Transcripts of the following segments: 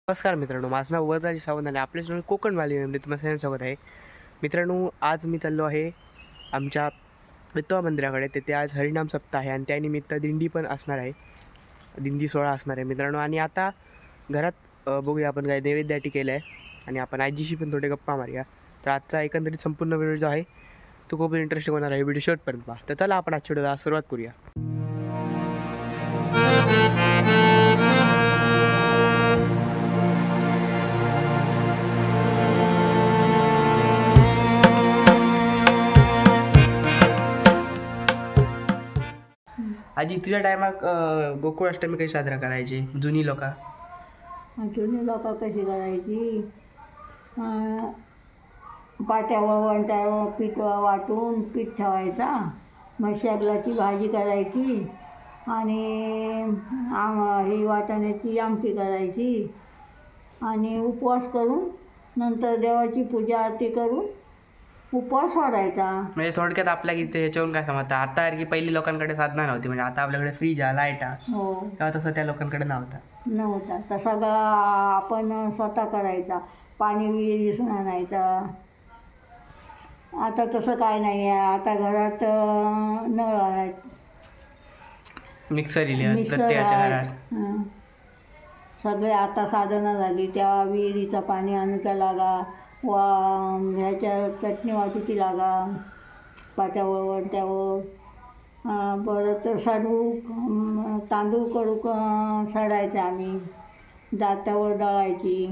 नमस्कार मित्रांनो, माझं नाव वरदाजी सावंत आणि आपल्या चॅनल कोकण वालीमध्ये तुम्हाला सगळ्यांचं स्वागत आहे. मित्रांनो, आज मी चाललो आहे आमच्या विठोबा मंदिराकडे. तेथे आज हरिनाम सप्ताह आहे आणि त्यानिमित्त दिंडी पण असणार आहे, दिंडी सोहळा असणार आहे मित्रांनो. आणि आता घरात बघूया आपण काय नैवेद्यासाठी केलं आहे आणि आपण आजीशी पण थोडे गप्पा मारूया. तर आजचा एकंदरीत संपूर्ण व्हिडिओ जो आहे तो खूप इंटरेस्टिंग होणार आहे. व्हिडिओ शेवटपर्यंत पहा. तर चला आपण आजच्या व्हिडिओला सुरुवात करूया. आजी, तुझ्या टायमात गोकुळाष्टमी कशी साजरा करायची जुनी लोक? जुनी लोक कशी करायची, पाट्यावर वंट्यावर पीठ वाटून पीठ ठेवायचा, मग शेगलाची भाजी करायची आणि ही वाटाण्याची आमटी करायची आणि उपवास करून नंतर देवाची पूजा आरती करून उपवास सोडायचा. म्हणजे थोडक्यात आपल्या इथे ह्याच्यावरून काय समजतं, आता की पहिली लोकांकडे साधना नव्हती, म्हणजे आता आपल्याकडे फ्रीज आहे, लाईट आहे, हो, तेव्हा तसं त्या लोकांकडे नव्हता. तसा आपण स्वतः करायचा, पाणी विहिरीतून आणायचा. आता तसं काय नाही आहे, आता घरात नळ आहेत, मिक्सर प्रत्येकाच्या घरात. सगळे आता साधनं झाली. त्या विहिरीचं पाणी आणूच्या लागा, ह्याच्या चटणी वाटूची लागा, पाट्यावर वरट्यावर. परत तांदूळ कडू सडायचे आम्ही, दातावर दळायची,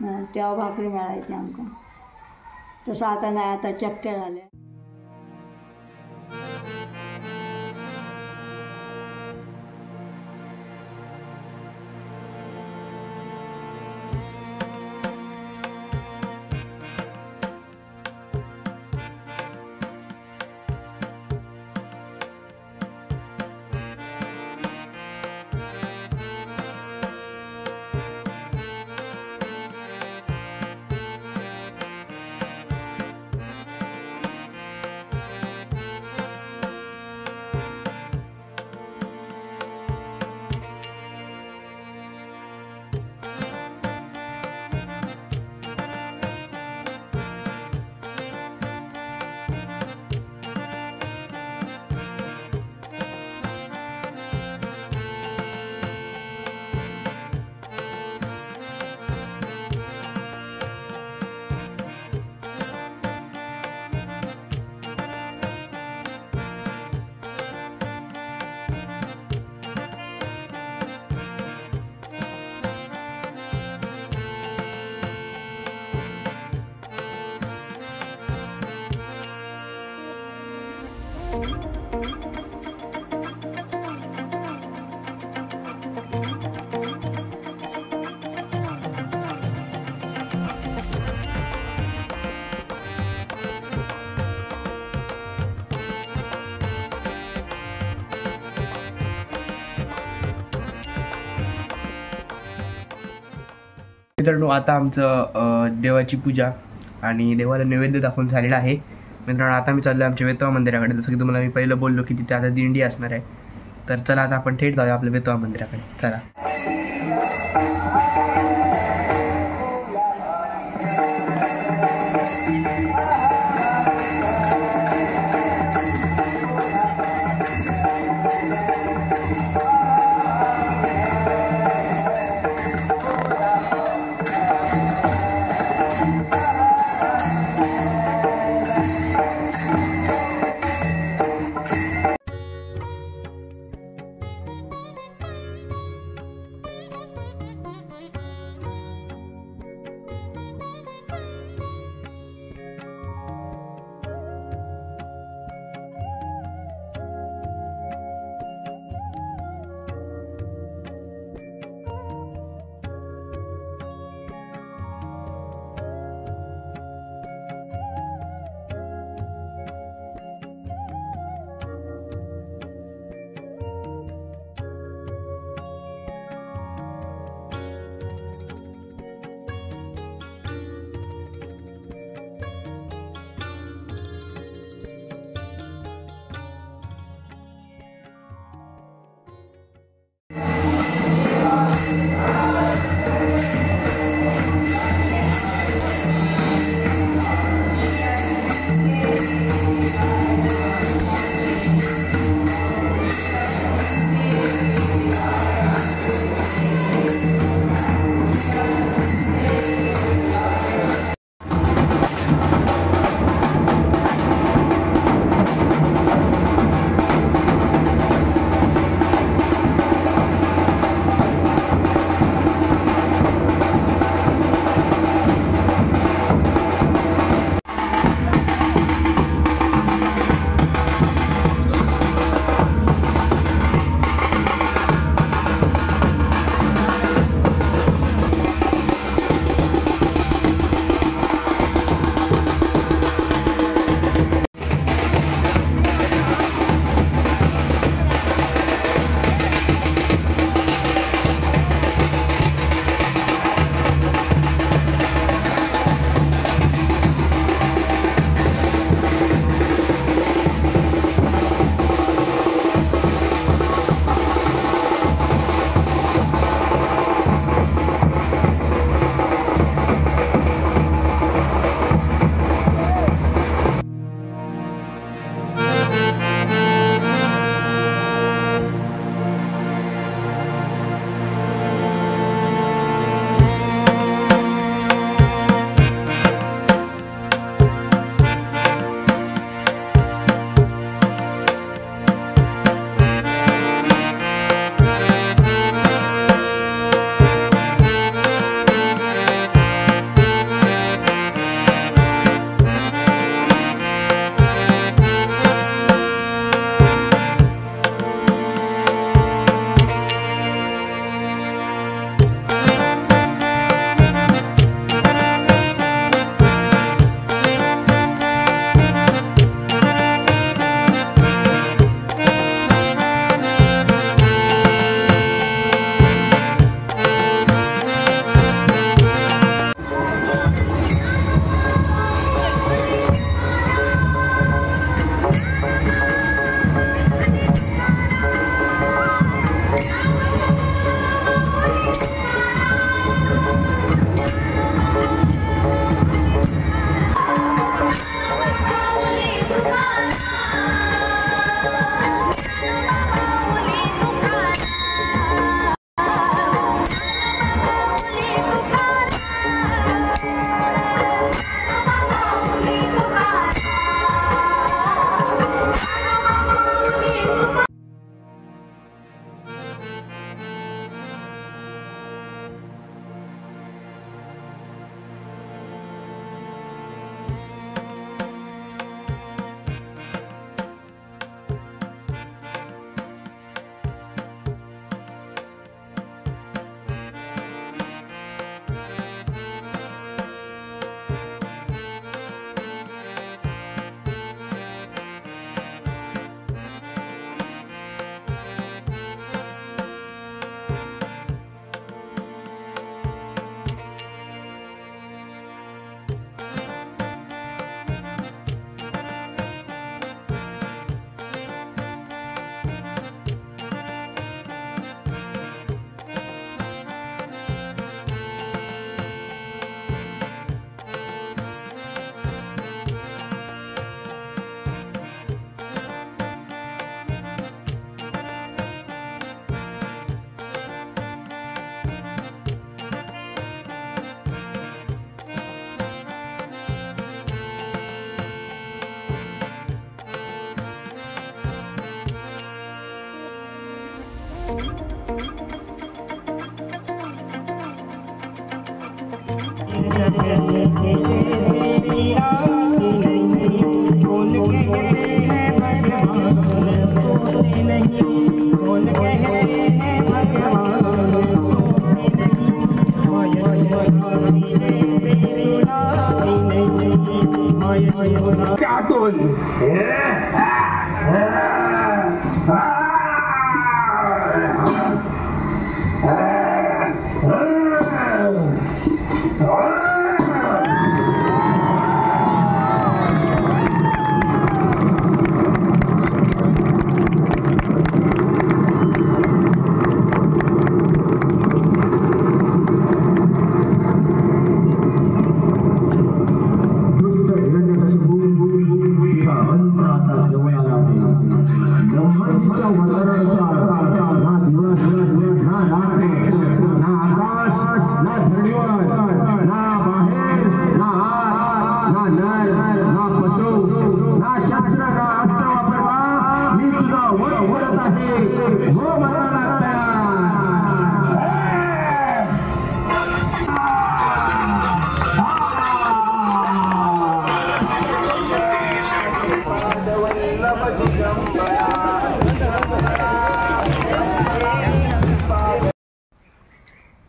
तेव्हा भाकरी मिळायची आमका. तसं आता नाही, आता चक्क्या झाल्या. मित्रांनो, आता आमचं देवाची पूजा आणि देवाला नैवेद्य दाखवून झालेला आहे. मित्रांनो, आता मी चाललो आमच्या विठोबा मंदिराकडे. जसं की तुम्हाला मी पहिलं बोललो की तिथे आता दिंडी असणार आहे. तर चला आता आपण थेट जाऊया आपल्या विठोबा मंदिराकडे. चला.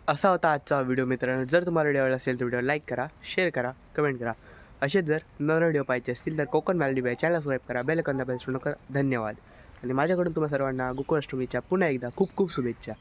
असा होता आजचा व्हिडिओ मित्रांनो. जर तुम्हाला व्हिडिओ आवडला असेल तर व्हिडिओ लाईक करा, शेअर करा, कमेंट करा. असे जर नवीन व्हिडिओ पाहिजे असतील तर कोकण मॅलडी बाय चॅनल सबस्क्राईब करा, बेल आयकॉन दाबायला विसरू नका. धन्यवाद. आणि माझ्याकडून तुम्हा सर्वांना गोकुळाष्टमीच्या पुन्हा एकदा खूप खूप शुभेच्छा.